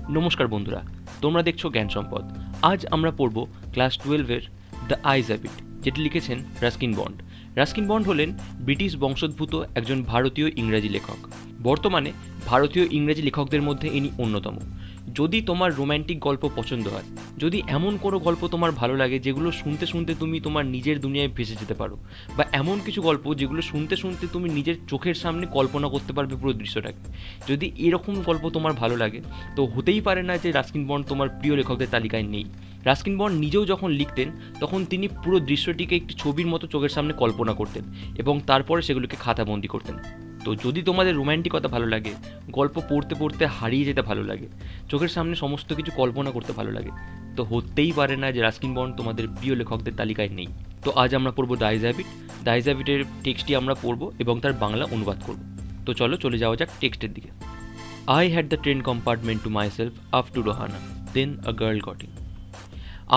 নমস্কার বন্ধুরা, তোমরা দেখছো জ্ঞান সম্পদ। আজ আমরা পড়ব ক্লাস 12-এর দ্য আইজ হ্যাবিট, যেটি লিখেছেন রাস্কিন বন্ড। রাস্কিন বন্ড হলেন ব্রিটিশ বংশোদ্ভূত একজন ভারতীয় ইংরাজি লেখক। বর্তমানে ভারতীয় ইংরেজি লেখকদের মধ্যে ইনি অন্যতম। যদি তোমার রোম্যান্টিক গল্প পছন্দ হয়, যদি এমন কোনো গল্প তোমার ভালো লাগে যেগুলো শুনতে শুনতে তুমি তোমার নিজের দুনিয়ায় ভেসে যেতে পারো, বা এমন কিছু গল্প যেগুলো শুনতে শুনতে তুমি নিজের চোখের সামনে কল্পনা করতে পারবে পুরো দৃশ্যটাকে, যদি এরকম গল্প তোমার ভালো লাগে, তো হতেই পারে না যে রাস্কিন বন্ড তোমার প্রিয় লেখকদের তালিকায় নেই। রাস্কিন বন্ড নিজেও যখন লিখতেন, তখন তিনি পুরো দৃশ্যটিকে একটি ছবির মতো চোখের সামনে কল্পনা করতেন এবং তারপরে সেগুলোকে খাতাবন্দি করতেন। তো যদি তোমাদের রোম্যান্টিকতা ভালো লাগে, গল্প পড়তে পড়তে হারিয়ে যেতে ভালো লাগে, চোখের সামনে সমস্ত কিছু কল্পনা করতে ভালো লাগে, তো হতেই পারে না যে রাস্কিন বন্ড তোমাদের প্রিয় লেখকদের তালিকায় নেই। তো আজ আমরা পড়বো the eyes habit. The eyes হ্যাবিটের টেক্সটটি আমরা পড়বো এবং তার বাংলা অনুবাদ করব। তো চলো চলে যাওয়া যাক টেক্সটের দিকে। I had the train compartment to myself up to Rohana. Then a girl got in.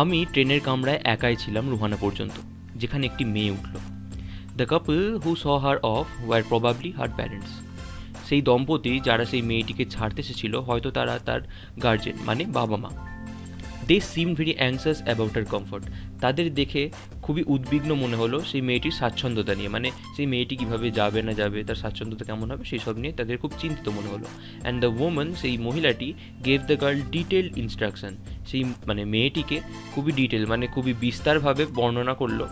আমি ট্রেনের কামরায় একাই ছিলাম রুহানা পর্যন্ত, যেখানে একটি মেয়ে উঠল। The couple who saw her off were probably her parents. সেই দম্পতি যারা সেই মেয়েটিকে ছাড়তে এসেছিল, হয়তো তারা তার গার্জেন মানে বাবা মা। They seem very anxious about her comfort. তাদের দেখে খুবই উদ্বিগ্ন মনে হলো সেই মেয়েটির স্বাচ্ছন্দ্যতা নিয়ে, মানে সেই মেয়েটি কীভাবে যাবে না যাবে, তার স্বাচ্ছন্দ্যতা কেমন হবে, সেই সব নিয়ে তাদের খুব চিন্তিত মনে হলো। অ্যান্ড দ্য ওম্যান, সেই মহিলাটি, gave the girl detailed instruction. সেই মানে মেয়েটিকে খুবই ডিটেল মানে খুবই বিস্তারভাবে বর্ণনা করলো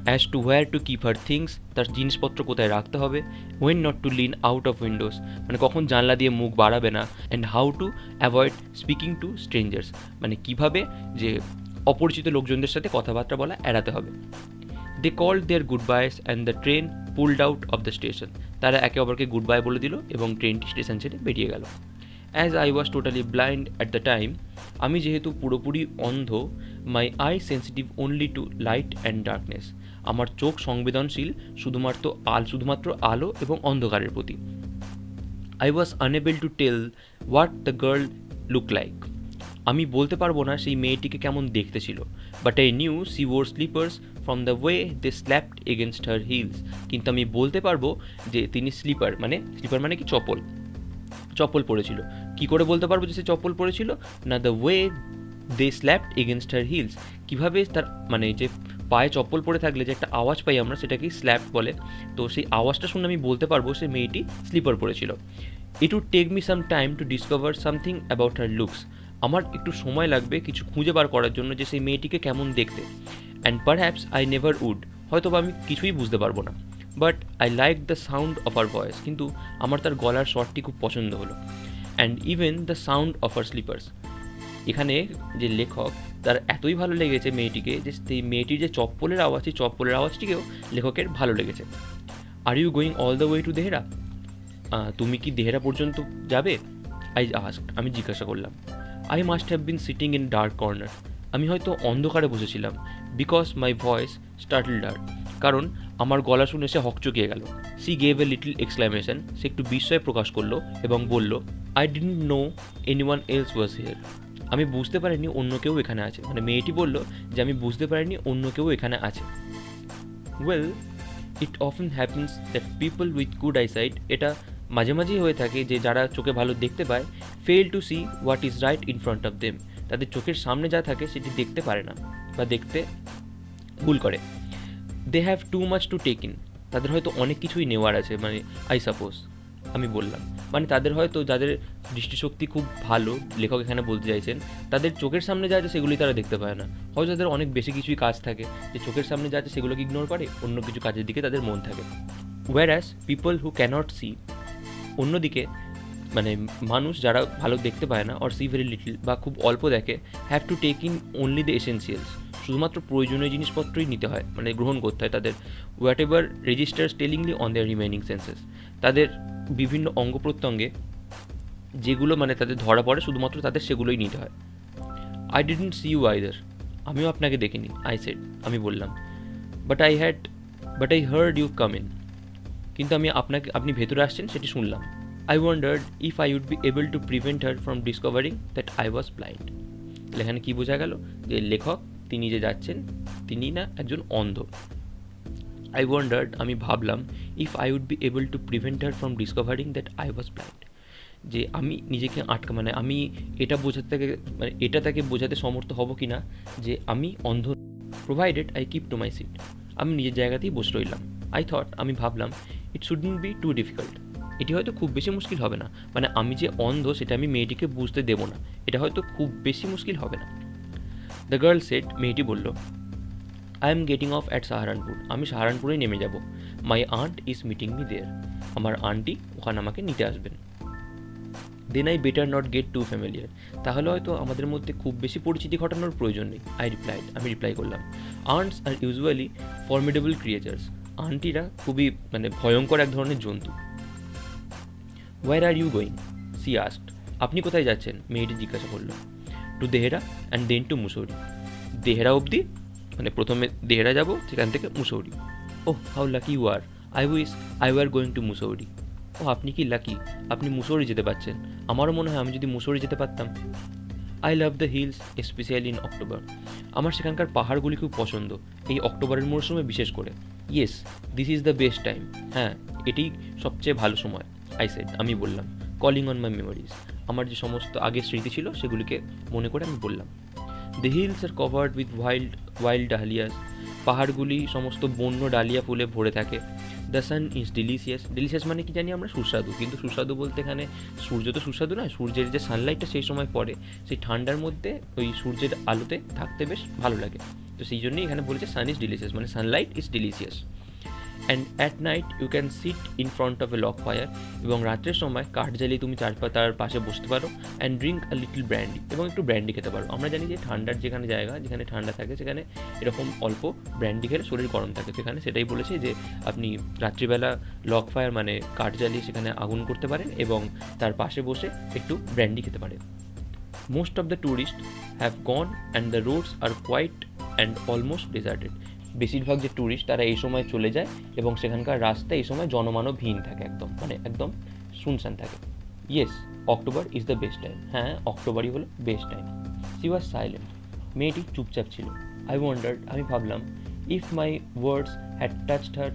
as to where to keep her things, তার জিনিসপত্র কোথায় রাখতে হবে, when not to Lin out of Windows, মানে কখন জানলা দিয়ে মুখ বাড়াবে না, and how to avoid speaking two strangers, মানে কীভাবে যে অপরিচিত লোকজনদের সাথে কথাবার্তা বলা এড়াতে হবে। They called their goodbyes and the train pulled out of the station. তারা একে অপরকে গুড বাই বলে দিল এবং ট্রেনটি স্টেশন ছেড়ে বেরিয়ে গেল। As I was totally blind at the time, আমি যেহেতু পুরোপুরি অন্ধ, my eye sensitive only to light and darkness, আমার চোখ সংবেদনশীল শুধুমাত্র আলো এবং অন্ধকারের প্রতি। I was unable to tell what the girl look like, আমি বলতে পারবো না সেই মেয়েটিকে কেমন দেখতে ছিল। But I knew she wore slippers from the way they slapped against her heels, কিন্তু আমি বলতে পারবো যে তিনি স্লিপার মানে কি চপ্পল পরেছিল। কি করে বলতে পারবো যে সে চপ্পল পরেছিল? না, the way they slapped against her heels, কীভাবে তার মানে যে পায়ে চপ্পল পরে থাকলে যে একটা আওয়াজ পাই আমরা, সেটাকেই স্ল্যাপ বলে। তো সেই আওয়াজটা শুনে আমি বলতে পারবো সে মেয়েটি স্লিপার পরেছিল। It would take me some time to discover something about her looks, আমার একটু সময় লাগবে কিছু খুঁজে বার করার জন্য যে সেই মেয়েটিকে কেমন দেখতে। And perhaps I never would, হয়তো বা আমি কিছুই বুঝতে পারবো না। But I like the sound of her voice, কিন্তু আমার তার গলার স্বরটি খুব পছন্দ হলো। And even the sound of her slippers, এখানে যে লেখক তার এতই ভালো লেগেছে মেয়েটিকে যে সেই মেয়েটির যে চপ্পলের আওয়াজ, সেই চপ্পলের আওয়াজটিকেও লেখকের ভালো লেগেছে। Are you going all the way to Dehra, তুমি কি দেহরা পর্যন্ত যাবে? আই আস্কড, আমি জিজ্ঞাসা করলাম। I must have been sitting in dark corner, আমি হয়তো অন্ধকারে বসেছিলাম। বিকজ মাই ভয়েস স্টার্টলড হার, কারণ আমার গলা শুনে সে হকচকিয়ে গেল। She gave a little exclamation, সে একটু বিস্ময় প্রকাশ করলো এবং বলল, I didn't know anyone else was here, আমি বুঝতে পারিনি অন্য কেউ এখানে আছে। মানে মেয়েটি বলল যে আমি বুঝতে পারিনি অন্য কেউ এখানে আছে। Well, it often happens that people with good eyesight, এটা মাঝে মাঝেই হয়ে থাকে যে যারা চোখে ভালো দেখতে পায়, fail to see what is right in front of them, তাদের চোখের সামনে যা থাকে সেটি দেখতে পারে না বা দেখতে ভুল করে। They have too much to take in, তাদের হয়তো অনেক কিছুই নেওয়ার আছে, মানে আই সাপোজ, আমি বললাম, মানে তাদের হয়তো যাদের দৃষ্টিশক্তি খুব ভালো, লেখক এখানে বলতে চাইছেন, তাদের চোখের সামনে যা আছে সেগুলি তারা দেখতে পায় না। হয়তো তাদের অনেক বেশি কিছুই কাজ থাকে যে চোখের সামনে যা আছে সেগুলোকে ইগনোর করে, অন্য কিছু কাজের দিকে তাদের মন থাকে। ওয়্যারঅ্যাজ পিপল হু ক্যানট সি, অন্যদিকে মানে মানুষ যারা ভালো দেখতে পায় না, অর সি ভেরি লিটল, বা খুব অল্প দেখে, have to take in only the essentials, শুধুমাত্র প্রয়োজনীয় জিনিসপত্রই নিতে হয়, মানে গ্রহণ করতে হয় তাদের। Whatever registers tellingly on their remaining senses, তাদের বিভিন্ন অঙ্গ প্রত্যঙ্গে যেগুলো মানে তাদের ধরা পড়ে শুধুমাত্র তাদের সেগুলোই নিতে হয়। I didn't see you either, আমিও আপনাকে দেখিনি। আই সেড, আমি বললাম। But I heard you come in, কিন্তু আপনি ভেতরে আসছেন সেটি শুনলাম। I wondered if I would be able to prevent her from discovering that I was blind. এখানে কি বোঝা গেল যে লেখক তিনি যে যাচ্ছেন তিনি না একজন অন্ধ। I wondered, আমি ভাবলাম, if I would be able to prevent her from discovering that I was blind, যে আমি নিজেকে মানে আমি এটা বোঝাতে তাকে মানে এটা তাকে বোঝাতে সমর্থ হব কি না যে আমি অন্ধ। Provided I keep to my seat, আমি নিজের জায়গাতেই বসে রইলাম। আই থট, আমি ভাবলাম, it shouldn't be too difficult, এটি হয়তো খুব বেশি মুশকিল হবে না, মানে আমি যে অন্ধ সেটা আমি মেয়েটিকে বুঝতে দেবো না, এটা হয়তো খুব বেশি মুশকিল হবে না। দ্য গার্ল সেড, মেয়েটি বলল, I am getting off at Saharanpur, আমি সাহারানপুরেই নেমে যাব। My aunt is meeting me there, আমার আন্টি ওখানে আমাকে নিতে আসবেন। Then I better not get too familiar, তাহলে হয়তো আমাদের মধ্যে খুব বেশি পরিচিতি ঘটানোর প্রয়োজন নেই। আমি রিপ্লাই করলাম, aunts are usually formidable creatures, আন্টিরা খুবই মানে ভয়ঙ্কর এক ধরনের জন্তু। Where are you going, she asked, আপনি কোথায় যাচ্ছেন, মেয়েটি জিজ্ঞাসা করলো। To Dehra and then to Mussoorie, Dehra অবধি, মানে প্রথমে দেহেরা যাব, সেখান থেকে Mussoorie. Oh how lucky you are, I wish I were going to Mussoorie, ও আপনি কি লাকি, আপনি মুসৌরি যেতে পারছেন, আমারও মনে হয় আমি যদি মুসৌরি যেতে পারতাম। I love the hills specially in October, আমার সেখানকার পাহাড়গুলি খুব পছন্দ, এই অক্টোবরের মরশুমে বিশেষ করে। Yes this is the best time, হ্যাঁ এটি সবচেয়ে ভালো সময়। আই সেড, আমি বললাম, কলিং অন মাই মেমোরিজ, আমার যে সমস্ত আগের স্মৃতি ছিল সেগুলিকে মনে করে আমি বললাম। The hills are covered with wild dahlias, পাহাড়গুলি সমস্ত বন্য ডালিয়া ফুলে ভরে থাকে। দ্য সান ইজ ডিলিশিয়াস মানে কি জানি আমরা, সুস্বাদু, কিন্তু সুস্বাদু বলতে এখানে সূর্য তো সুস্বাদু নয়, সূর্যের যে সানলাইটটা সেই সময় পড়ে, সেই ঠান্ডার মধ্যে ওই সূর্যের আলোতে থাকতে বেশ ভালো লাগে। তো সেই জন্যই এখানে বলেছে সান ইজ ডিলিশিয়াস, মানে sunlight is delicious. And at night you can sit in front of a log fire, এবং রাত্রের সময় কাঠ জ্বালিয়ে তুমি তার পাশে বসতে পারো। And drink a little brandy, এবং একটু ব্র্যান্ডি খেতে পারো। আমরা জানি যে ঠান্ডার যেখানে জায়গা, যেখানে ঠান্ডা থাকে সেখানে এরকম অল্প ব্র্যান্ডি খেলে শরীর গরম থাকে, সেখানে সেটাই বলেছে যে আপনি রাত্রিবেলা লক ফায়ার মানে কাঠ জ্বালিয়ে সেখানে আগুন করতে পারেন এবং তার পাশে বসে একটু ব্র্যান্ডি খেতে পারেন। Most of the tourist have gone and the roads are quiet and almost deserted, বেশিরভাগ যে ট্যুরিস্ট তারা এই সময় চলে যায় এবং সেখানকার রাস্তা এই সময় জনমানবহীন থাকে, একদম মানে একদম শুনশান থাকে। Yes October is the best time, হ্যাঁ অক্টোবরই হলো best time. She was silent, মেয়েটি চুপচাপ ছিল। আই ওয়ান্ডার্ড, আমি ভাবলাম, if my words had touched her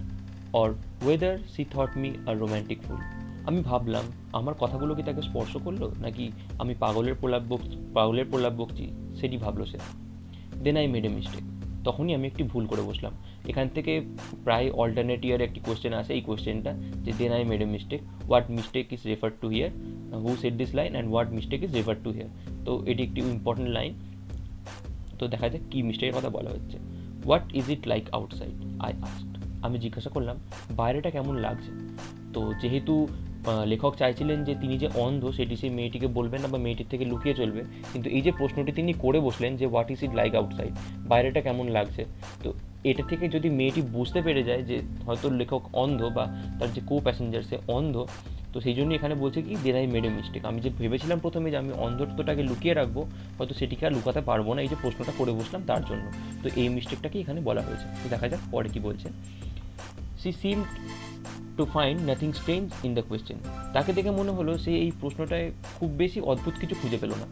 or whether she thought me are romantic fool, আমি ভাবলাম আমার কথাগুলো কি তাকে স্পর্শ করলো, নাকি আমি পাগলের প্রলাপ বকছি সেটি ভাবলো সে। Then I made a mistake, তখনই আমি একটি ভুল করে বসলাম। এখান থেকে প্রায় অল্টারনেট ইয়ার একটি কোয়েশ্চেন আসে, এই কোয়েশ্চেনটা যে then I made a mistake, what mistake is refer to here, who said this line and what mistake is refer to here. তো এটি একটি ইম্পর্টেন্ট লাইন, তো দেখা যাক কী মিস্টেকের কথা বলা হচ্ছে। What is it like outside, I asked, আমি জিজ্ঞাসা করলাম বাইরেটা কেমন লাগছে। তো যেহেতু লেখক চাইছিলেন যে তিনি যে অন্ধ সেটি সেই মেয়েটিকে বলবেন না বা মেয়েটির থেকে লুকিয়ে চলবে, কিন্তু এই যে প্রশ্নটি তিনি করে বসলেন যে what is it like outside, বাইরেটা কেমন লাগছে, তো এটা থেকে যদি মেয়েটি বুঝতে পেরে যায় যে হয়তো লেখক অন্ধ বা তার যে কো প্যাসেঞ্জার সে অন্ধ, তো সেই জন্য এখানে বলছে কি then I made a mistake, আমি যে ভেবেছিলাম প্রথমে যে আমি অন্ধত্বটাকে লুকিয়ে রাখবো, হয়তো সেটিকে আর লুকাতে পারবো না, এই যে প্রশ্নটা করে বসলাম তার জন্য। তো এই মিস্টেকটাকে এখানে বলা হয়েছে। তো দেখা যাক পরে কি বলছে। She seem to find nothing strange in the question, তাকে দেখে মনে হলো সে এই প্রশ্নটায় খুব বেশি অদ্ভুত কিছু খুঁজে পেল না।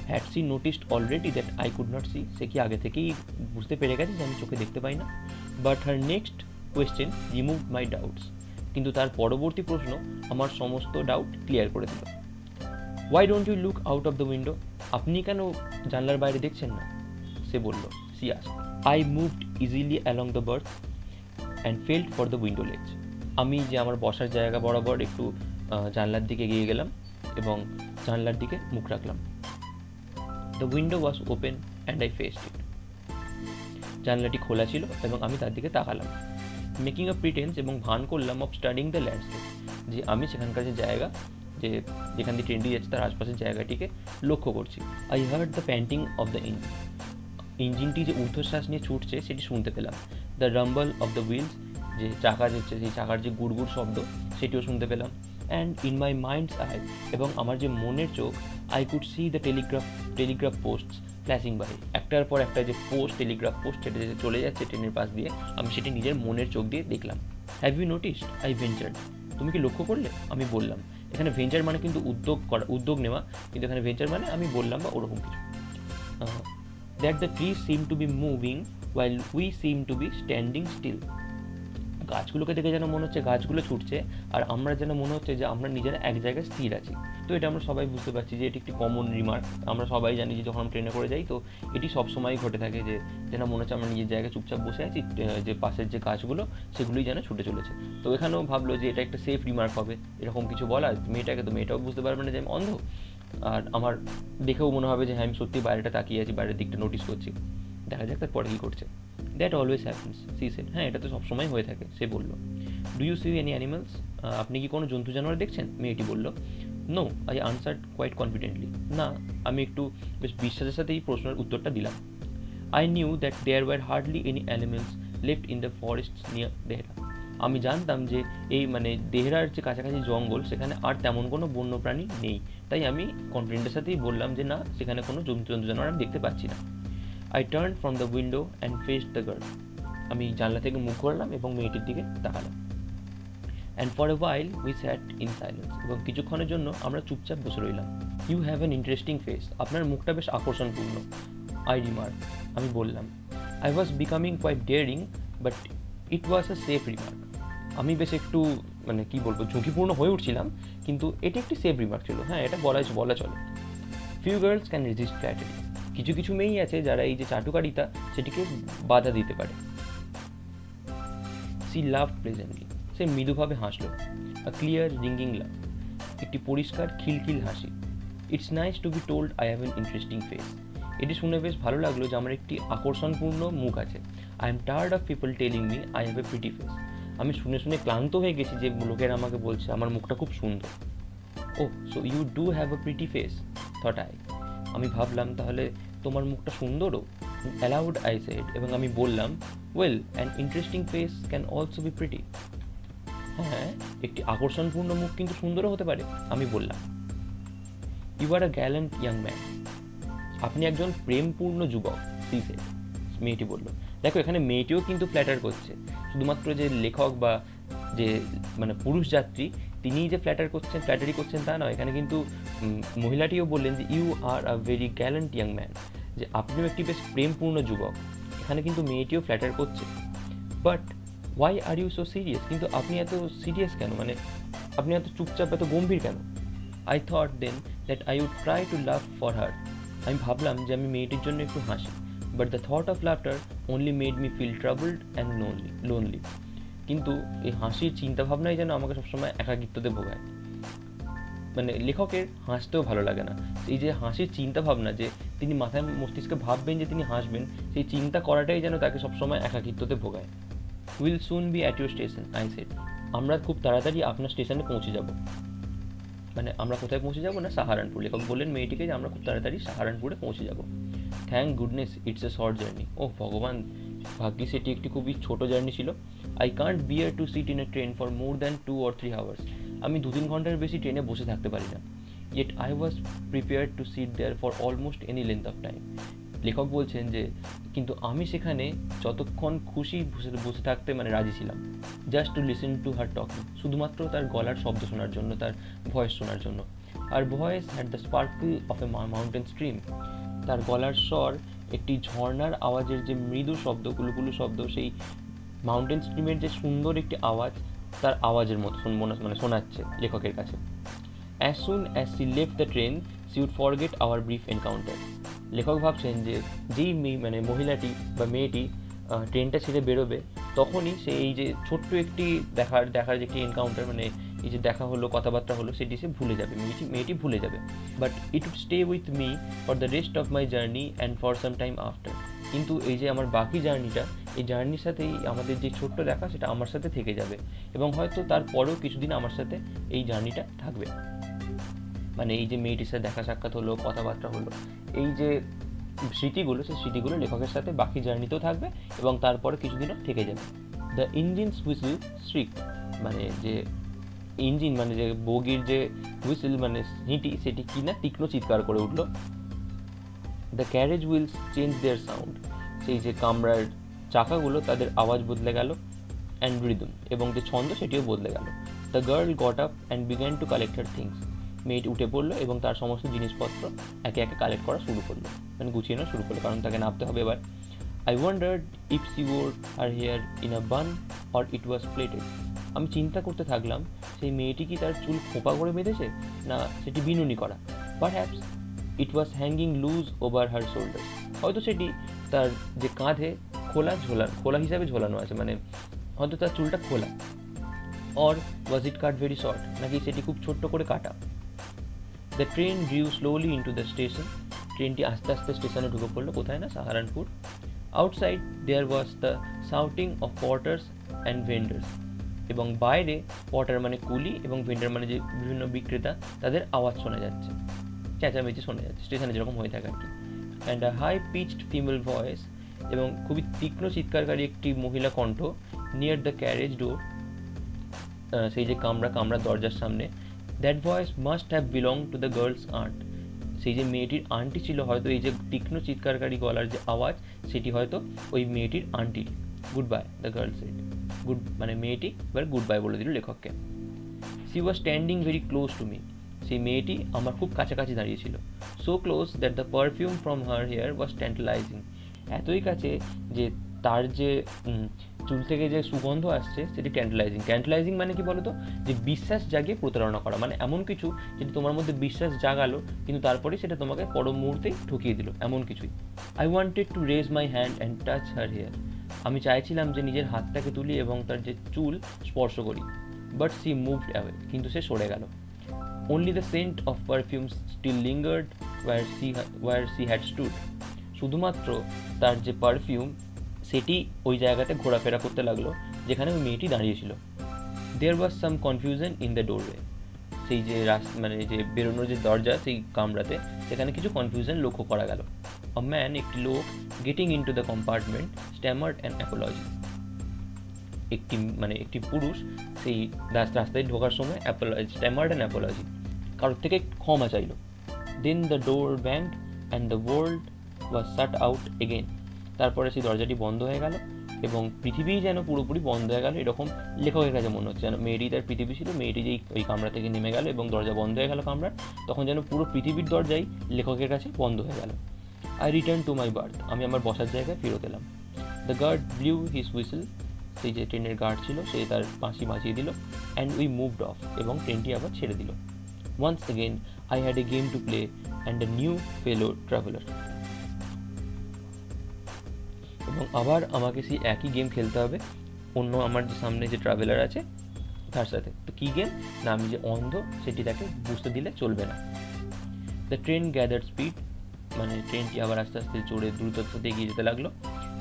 Had she noticed already that I could not see, সে কি আগে থেকেই বুঝতে পেরে গেছে যে আমি চোখে দেখতে পাই না। But her next question remove my doubts, কিন্তু তার পরবর্তী প্রশ্ন আমার সমস্ত ডাউট ক্লিয়ার করে দিল। Why don't you look out of the window, আপনি কেন জানলার বাইরে দেখছেন না, সে বলল। She asked, I moved easily along the berth and felt for the window ledge, আমি যে আমার বসার জায়গা বরাবর একটু জানলার দিকে এগিয়ে গেলাম এবং জানলার দিকে মুখ রাখলাম। The window was open and I faced it, জানলাটি খোলা ছিল এবং আমি তার দিকে তাকালাম। মেকিং আ প্রিটেন্স, এবং ভান করলাম অফ স্টাডিং দ্য ল্যান্ডস্কেপ, যে আমি সেখানকার যে জায়গা যেখান দিয়ে ট্রেনটি যাচ্ছে তার আশপাশের জায়গাটিকে লক্ষ্য করছি। I heard the panting of the engine, ইঞ্জিনটি যে ঊর্ধ্বশ্বাস নিয়ে ছুটছে সেটি শুনতে পেলাম। The rumble of the wheels, যে চাকা যাচ্ছে সেই চাকার যে গুড়গুড় শব্দ সেটিও শুনতে পেলাম। And in my minds eye, এবং আমার যে মনের চোখ, I could see the telegraph posts flashing by, একটার পর একটা যে টেলিগ্রাফ পোস্ট সেটা যে চলে যাচ্ছে ট্রেনের পাশ দিয়ে, আমি সেটি নিজের মনের চোখ দিয়ে দেখলাম। Have you noticed, I ventured, তুমি কি লক্ষ্য করলে, আমি বললাম। এখানে ভেঞ্চার মানে কিন্তু উদ্যোগ নেওয়া, কিন্তু এখানে ভেঞ্চার মানে আমি বললাম বা ওরকম কিছু। That the trees seem to be moving while we seem to be standing still, গাছগুলোকে দেখে যেন মনে হচ্ছে গাছগুলো ছুটছে, আর আমরা যেন মনে হচ্ছে যে আমরা নিজেরা এক জায়গায় স্থির আছি। তো এটা আমরা সবাই বুঝতে পারছি যে এটি একটি কমন রিমার্ক। আমরা সবাই জানি যে যখন আমরা ট্রেনে করে যাই তো এটি সবসময় ঘটে থাকে, যে যেন মনে হচ্ছে আমরা নিজের জায়গায় চুপচাপ বসে আছি, যে পাশের যে গাছগুলো সেগুলোই যেন ছুটে চলেছে। তো এখানেও ভাবলো যে এটা একটা সেফ রিমার্ক হবে, এরকম কিছু বলা মেয়েটাকে। তো মেয়েটাও বুঝতে পারবে না যে আমি অন্ধ, আর আমার দেখেও মনে হবে যে হ্যাঁ আমি সত্যি বাইরেটা তাকিয়ে আছি, বাইরের দিকটা নোটিস করছি। দেখা যাক তারপরে কী করছে। That always happens, she said. হ্যাঁ, এটা তো সবসময় হয়ে থাকে, সে বললো। Do you see any animals? আপনি কি কোনো জন্তু জানোয়ার দেখছেন? মেয়েটি বলল। No, I answered quite confidently. না, আমি একটু বেশ বিশ্বাসের সাথে এই প্রশ্নের উত্তরটা দিলাম। I knew that there were hardly any animals left in the forests near Dehra. আমি জানতাম যে এই দেহরার যে কাছাকাছি জঙ্গল, সেখানে আর তেমন কোনো বন্যপ্রাণী নেই। তাই আমি কনফিডেন্টের সাথেই বললাম যে না, সেখানে কোনো জন্তু জানোয়ার আমি দেখতে পাচ্ছি না। I turn from the window and faced the girl. আমি জানলা থেকে মুখ করলাম এবং মেয়েটির দিকে তাকালাম। And for a while we sat in silence. এবং কিছুক্ষণের জন্য আমরা চুপচাপ বসে রইলাম। You have an interesting face. আপনার মুখটা বেশ আকর্ষণপূর্ণ, আই রিমার্ক। আমি বললাম। I was becoming quite daring, but it was a safe remark. আমি বেশ একটু কী বলবো, ঝুঁকিপূর্ণ হয়ে উঠছিলাম, কিন্তু এটি একটি সেফ রিমার্ক ছিল। হ্যাঁ, এটা বলা চলে। Few girls can resist flattery. কিছু কিছু মেয়েই আছে যারা এই যে চাটুকারিতা সেটিকে বাধা দিতে পারে। সি লাভ প্লেজেন্টলি। সে মৃদুভাবে হাসল। আ ক্লিয়ার রিঙ্গিং লাভ। একটি পরিষ্কার খিলখিল হাসি। It's nice to be told I have an interesting face. এটি শুনে বেশ ভালো লাগলো যে আমার একটি আকর্ষণপূর্ণ মুখ আছে। I am tired of people telling me I have a pretty face. আমি শুনে শুনে ক্লান্ত হয়ে গেছি যে লোকেরা আমাকে বলছে আমার মুখটা খুব সুন্দর। Oh, so you do have a pretty face, thought I. আমি ভাবলাম তাহলে তোমার মুখটা সুন্দরও। অ্যালাউড আই সেড, এবং আমি বললাম, well, an interesting face can also be pretty. হ্যাঁ, একটি আকর্ষণপূর্ণ মুখ কিন্তু সুন্দরও হতে পারে, আমি বললাম। You are a gallant young man. আপনি একজন প্রেমপূর্ণ যুবক, সি সেড। মেয়েটি বলল। দেখো, এখানে মেয়েটিও কিন্তু ফ্ল্যাটার করছে। শুধুমাত্র যে লেখক বা যে পুরুষ যাত্রী তিনিই যে ফ্ল্যাটারি করছেন তা নয়। এখানে কিন্তু মহিলাটিও বললেন যে you are a very gallant young man, যে আপনিও একটি বেশ প্রেমপূর্ণ যুবক। এখানে কিন্তু মেয়েটিও ফ্ল্যাটার করছে। But why are you so serious? কিন্তু আপনি এত সিরিয়াস কেন? আপনি এত চুপচাপ, এত গম্ভীর কেন? I thought then that I would try to laugh for her. আমি ভাবলাম যে আমি মেয়েটির জন্য একটু হাসি। But the thought of laughter only made me feel troubled and lonely. কিন্তু এই হাসির চিন্তাভাবনাই যেন আমাকে সবসময় একাকিত্বতে ভোগায়। লেখকের হাসতেও ভালো লাগে না। এই যে হাসির চিন্তাভাবনা, যে তিনি মাথায় মস্তিষ্কে ভাববেন যে তিনি হাসবেন, সেই চিন্তা করাটাই যেন তাকে সবসময় একাকিত্বতে ভোগায়। Will soon be at your station, I said. আমরা খুব তাড়াতাড়ি আপনার স্টেশনে পৌঁছে যাব। আমরা কোথায় পৌঁছে যাবো না, সাহারানপুর। লেখক বললেন মেয়েটিকে যে আমরা খুব তাড়াতাড়ি সাহারানপুরে পৌঁছে যাব। Thank goodness it's a short journey. ও ভগবান, ভাগ্যিস এটি একটি খুবই ছোট জার্নি ছিল। I can't bear to sit in a train for more than 2 or 3 hours। আমি 2-3 ঘন্টার বেশি ট্রেনে বসে থাকতে পারি না। Yet I was prepared to sit there for almost any length of time. লেখক বলছেন যে কিন্তু আমি সেখানে যতক্ষণ খুশি বসে থাকতে রাজি ছিলাম। Just to listen to her talking. শুধুমাত্র তার গলার শব্দ শোনার জন্য, তার ভয়েস শোনার জন্য। আর voice had the sparkle of a mountain stream. তার গলার স্বর একটি ঝর্ণার আওয়াজের যে মৃদু শব্দ, কুলুকুলু শব্দ, সেই মাউন্টেন স্ট্রিমের যে সুন্দর একটি আওয়াজ, তার আওয়াজের মতো শোনাচ্ছে লেখকের কাছে। As soon as she left the train she would forget our brief encounter. লেখক ভাবছেন যে যেই মহিলাটি বা মেয়েটি ট্রেনটা ছেড়ে বেরোবে, তখনই সে এই যে ছোট্ট একটি দেখার যে একটি এনকাউন্টার, এই যে দেখা হলো, কথাবার্তা হলো, সেটি সে ভুলে যাবে, মেয়েটি ভুলে যাবে। But it would stay with me for the rest of my journey and for some time after. কিন্তু এই যে আমার বাকি জার্নিটা, এই জার্নির সাথেই আমাদের যে ছোট্ট দেখা, সেটা আমার সাথে থেকে যাবে, এবং হয়তো তারপরেও কিছুদিন আমার সাথে এই জার্নিটা থাকবে। এই যে মেয়েটির সাথে দেখা সাক্ষাৎ হলো, কথাবার্তা হলো, এই যে স্মৃতিগুলো, সেই স্মৃতিগুলো লেখকের সাথে বাকি জার্নিতেও থাকবে এবং তারপরে কিছুদিনও থেকে যাবে। The engine's whistle shrieked. যে ইঞ্জিন যে বগির যে হুইসেল সিটি, সেটি কিনা তীক্ষ্ণ চিৎকার করে উঠল। The carriage wheels change their sound. সেই যে কামরার চাকাগুলো, তাদের আওয়াজ বদলে গেল। অ্যান্ড রিদম, এবং যে ছন্দ, সেটিও বদলে গেল। The girl got up and began to collect her things. মেয়েটি উঠে পড়লো এবং তার সমস্ত জিনিসপত্র একে একে কালেক্ট করা শুরু করলো, গুছিয়ে নেওয়া শুরু করলো, কারণ তাকে নামতে হবে এবার। I wondered if she wore her hair in a bun or it was plaited. আমি চিন্তা করতে থাকলাম সেই মেয়েটি কি তার চুল খোঁপা করে বেঁধেছে না সেটি বিনুনি করা। Perhaps it was hanging loose over her shoulders. হয়তো সেটি তার যে কাঁধে খোলা হিসাবে ঝোলানো আছে, মানে হয়তো তার চুলটা খোলা। Or was it cut very short? নাকি সেটি খুব ছোট্ট করে কাটা। The train drew slowly into the station. ট্রেনটি আস্তে আস্তে স্টেশনে ঢুকে পড়লো, কোথায় না Saharanpur. Outside there was the shouting of porters and vendors. এবং বাইরে পটার মানে কুলি এবং ভেন্ডার মানে যে বিভিন্ন বিক্রেতা তাদের আওয়াজ শোনা যাচ্ছে, চেঁচামেচি শোনা যাচ্ছে, স্টেশনে যেরকম হয়ে থাকে আর কি। And a high pitched female voice, এবং খুবই তীক্ষ্ণ চিৎকারকারী একটি মহিলা কণ্ঠ, নিয়ার দ্য ক্যারেজ ডোর, সেই যে কামরার দরজার সামনে। That voice must have belong to the girl's aunt. সেই যে মেয়েটির আন্টি ছিল, হয়তো এই যে তীক্ষ্ণ চিৎকারকারী গলার যে আওয়াজ সেটি হয়তো ওই মেয়েটির আন্টির। Goodbye the girl said. Good মানে মেয়েটি এবার গুড বাই বলে দিল লেখককে। She was standing very close to me. সেই মেয়েটি আমার খুব কাছাকাছি দাঁড়িয়েছিল। So close that the perfume from her hair was tantalising. এতই কাছে যে তার যে চুল থেকে যে সুগন্ধ আসছে সেটি ট্যান্টালাইজিং মানে কি বলতো, যে বিশ্বাস জাগিয়ে প্রতারণা করা, মানে এমন কিছু যেটি তোমার মধ্যে বিশ্বাস জাগালো কিন্তু তারপরে সেটা তোমাকে পর মুহূর্তেই ঠকিয়ে দিল, এমন কিছুই। I wanted to raise my hand and touch her hair. আমি চাইছিলাম যে নিজের হাতটাকে তুলি এবং তার যে চুল স্পর্শ করি। বাট সি মুভড অ্যাওয়ে, কিন্তু সে সরে গেল। Only the scent of perfumes still lingered where she had stood. শুধুমাত্র তার যে পারফিউম সেটি ওই জায়গাতে ঘোরাফেরা করতে লাগলো যেখানে ওই মেয়েটি দাঁড়িয়েছিল। দেয়ার ওয়াজ সাম কনফিউশন ইন দ্য ডোরওয়ে। সেই যে মানে যে বেরোনোর যে দরজা সেই কামরাতে, সেখানে কিছু কনফিউশন লক্ষ্য করা গেল। আ ম্যান, একটি লোক, getting into the compartment stammered an apology. একটি পুরুষ সেই রাস্তায় ঢোকার সময় স্ট্যামার্ড অ্যান অ্যাপোলজি, কারোর থেকে ক্ষমা চাইল। Then the door banged and the world was shut out again. তারপরে সেই দরজাটি বন্ধ হয়ে গেল এবং পৃথিবী যেন পুরোপুরি বন্ধ হয়ে গেল, এরকম লেখকের কাছে মনে হচ্ছে। যেন মেয়েটি তার পৃথিবী ছিল, মেয়েটি যেই ওই কামরা থেকে নেমে গেল এবং দরজা বন্ধ হয়ে গেল কামরার, তখন যেন পুরো পৃথিবীর দরজাই লেখকের কাছে বন্ধ হয়ে গেল। I return to my berth. আমি আমার বসার জায়গায় ফেরত এলাম। The guard blew his whistle. সেই যে ট্রেনের গার্ড ছিল সে তার বাঁশি বাজিয়ে দিল। অ্যান্ড উই মুভড অফ, এবং ট্রেনটি আবার ছেড়ে দিল। Once again I had a game to play and a new fellow traveller. এবং আবার আমাকে সেই একই গেম খেলতে হবে অন্য আমার যে সামনে যে ট্রাভেলার আছে তার সাথে। তো কী গেম না, আমি যে অন্ধ সেটি তাকে বুঝতে দিলে চলবে না। দ্য ট্রেন গ্যাদার্ড স্পিড, মানে ট্রেনটি আবার আস্তে আস্তে জোরে দ্রুততার সাথে এগিয়ে যেতে লাগলো।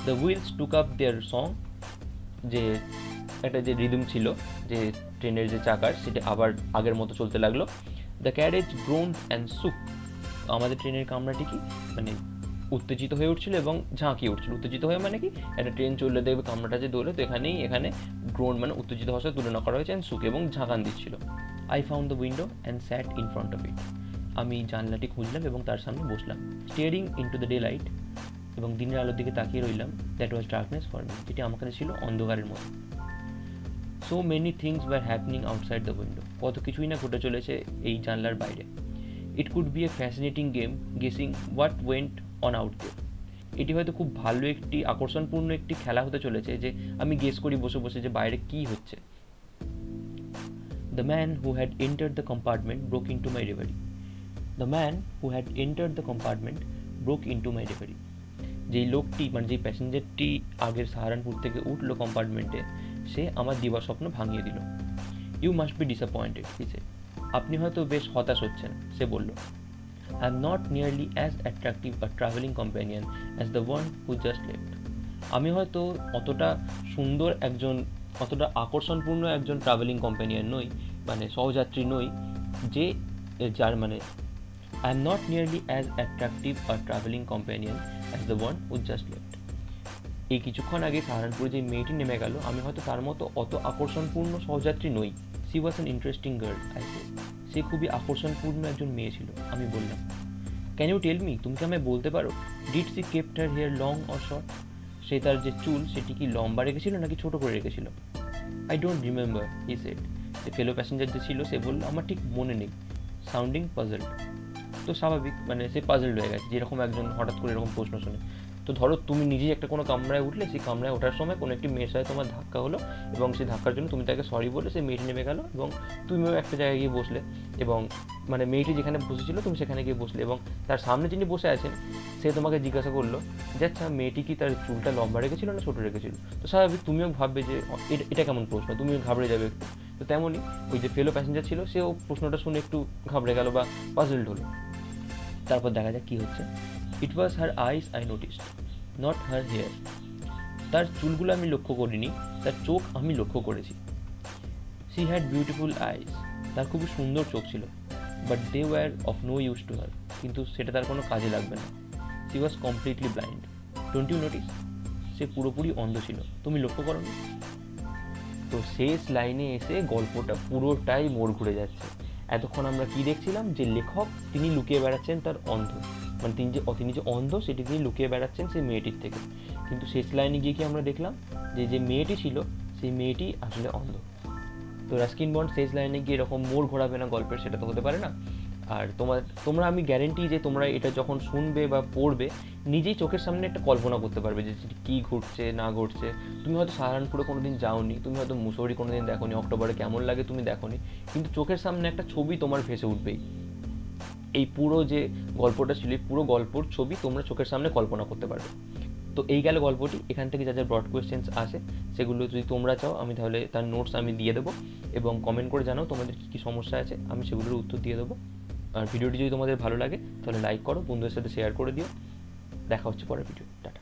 The wheels took up their song, যে একটা যে রিদম ছিল যে ট্রেনের যে চাকার, সেটা আবার আগের মতো চলতে লাগলো। The carriage groaned and shook. আমাদের ট্রেনের কামরাটি কি মানে উত্তেজিত হয়ে উঠছিল এবং ঝাঁকিয়ে উঠছিল। উত্তেজিত হয়ে মানে কি, একটা ট্রেন চললে দেখবে কামরাটা যে দোলে, তো এখানে গ্রোন মানে উত্তেজিত হওয়ার সাথে তুলনা করা হয়েছে, অ্যান্ড সুক এবং ঝাঁকান দিচ্ছিল। I found the window and sat in front of it. আমি জানলাটি খুঁজলাম এবং তার সামনে বসলাম। Staring into the daylight, এবং দিনের আলোর দিকে তাকিয়ে রইলাম। That was darkness for me, যেটি আমার কাছে ছিল অন্ধকারের মতো। So many things were happening outside the window. কত কিছুই না ঘটে চলেছে এই জানলার বাইরে। It could be a fascinating game guessing what went on out দেয়ার। এটি হয়তো খুব ভালো একটি আকর্ষণপূর্ণ একটি খেলা হতে চলেছে যে আমি গেস করি বসে বসে যে বাইরে কী হচ্ছে। The man who had entered the compartment broke into my reverie. The man who had entered the compartment broke into my reverie. যেই লোকটি মানে যেই প্যাসেঞ্জারটি আগের সাহারানপুর থেকে উঠলো কম্পার্টমেন্টে, সে আমার দিবাস্বপ্ন ভাঙিয়ে দিল। You must be disappointed, he said. আপনি হয়তো বেশ হতাশ হচ্ছেন, সে বলল। I am not nearly as attractive a traveling companion as the one who just left. আমি হয়তো অতটা সুন্দর অতটা আকর্ষণপূর্ণ একজন ট্রাভেলিং কম্প্যানিয়ন নই, মানে সহযাত্রী নই, যার মানে I am not nearly as attractive a traveling companion as the one who just left. এই কিছুক্ষণ আগে সাহারানপুরে যে মেয়েটি নেমে গেল, আমি হয়তো তার মতো অত আকর্ষণপূর্ণ সহযাত্রী নই। She was an interesting girl, I said. সে খুবই আকর্ষণপূর্ণ একজন মেয়ে ছিল, আমি বললাম। ক্যান ইউ টেল মি, তুমি কি আমায় বলতে পারো, did she kept her hair long or short? সে তার যে চুল সেটি কি লম্বা রেখেছিল নাকি ছোট করে রেখেছিল? I don't remember, he said. যে ফেলো প্যাসেঞ্জার যে ছিল সে বলল, আমার ঠিক মনে নেই। Sounding puzzled. তো স্বাভাবিক, মানে সে পাজলড হয়ে গেছে, যেরকম একজন হঠাৎ করে এরকম প্রশ্ন শোনে। তো ধরো তুমি নিজেই একটা কোনো কামরায় উঠলে, সেই কামরায় ওঠার সময় কোনো একটি মেয়ের সাথে তোমার ধাক্কা হলো এবং সেই ধাক্কার জন্য তুমি তাকে সরি বলে সেই মেয়েটি নেমে গেলো এবং তুমিও একটা জায়গায় গিয়ে বসলে, এবং মানে মেয়েটি যেখানে বসেছিল তুমি সেখানে গিয়ে বসলে, এবং তার সামনে যিনি বসে আছেন সে তোমাকে জিজ্ঞাসা করলো যে আচ্ছা মেয়েটি কি তার চুলটা লম্বা রেখেছিল না ছোটো রেখেছিল। তো স্বাভাবিক তুমিও ভাববে যে এটা কেমন প্রশ্ন, তুমিও ঘাবড়ে যাবে একটু। তো তেমনই ওই যে ফেলো প্যাসেঞ্জার ছিল সেও প্রশ্নটা শুনে একটু ঘাবড়ে গেল বা পাজলড হলো। তারপর দেখা যাক কী হচ্ছে। It was her eyes I noticed, not her hair. তার চুলগুলো আমি লক্ষ্য করিনি, তার চোখ আমি লক্ষ্য করেছি। শি হ্যাড বিউটিফুল আইস, তার খুবই সুন্দর চোখ ছিল। But they were of no use to her, কিন্তু সেটা তার কোনো কাজে লাগবে না। She was completely blind, don't you notice? সে পুরোপুরি অন্ধ ছিল, তুমি লক্ষ্য করো নি? তো শেষ লাইনে এসে গল্পটা পুরোটাই মোড় ঘুরে যাচ্ছে। এতক্ষণ আমরা কি দেখছিলাম, যে লেখক তিনি লুকিয়ে বেড়াচ্ছেন তার অন্ধ, মানে তিনি যে অন্ধ সেটি তিনি লুকিয়ে বেড়াচ্ছেন সেই মেয়েটির থেকে। কিন্তু শেষ লাইনে গিয়ে কি আমরা দেখলাম, যে মেয়েটি ছিল সেই মেয়েটি আসলে অন্ধ। তো রাস্কিন বন্ড শেষ লাইনে গিয়ে এরকম মোড় ঘোরাবে না গল্পের, সেটা তো হতে পারে না। আর তোমরা আমি গ্যারেন্টি যে তোমরা এটা যখন শুনবে বা পড়বে নিজেই চোখের সামনে একটা কল্পনা করতে পারবে যে কী ঘটছে না ঘটছে। তুমি হয়তো সাহারানপুরে কোনো দিন যাওনি, তুমি হয়তো মুসৌরি কোনো দিন দেখোনি, অক্টোবরে কেমন লাগে তুমি দেখোনি, কিন্তু চোখের সামনে একটা ছবি তোমার ভেসে উঠবেই। এই পুরো যে গল্পটা ছিল, এই পুরো গল্পর ছবি তোমরা চোখের সামনে কল্পনা করতে পারবে। তো এই গেল গল্পটি। এখান থেকে যা যা ব্রড কোয়েশ্চেন্স আসে সেগুলো যদি তোমরা চাও আমি তাহলে তার নোটস আমি দিয়ে দেবো, এবং কমেন্ট করে জানাও তোমাদের কী কী সমস্যা আছে, আমি সেগুলোর উত্তর দিয়ে দেবো। আর ভিডিওটি যদি তোমাদের ভালো লাগে তাহলে লাইক করো, বন্ধুদের সাথে শেয়ার করে দিও। দেখা হচ্ছে পরের ভিডিও। টাটা।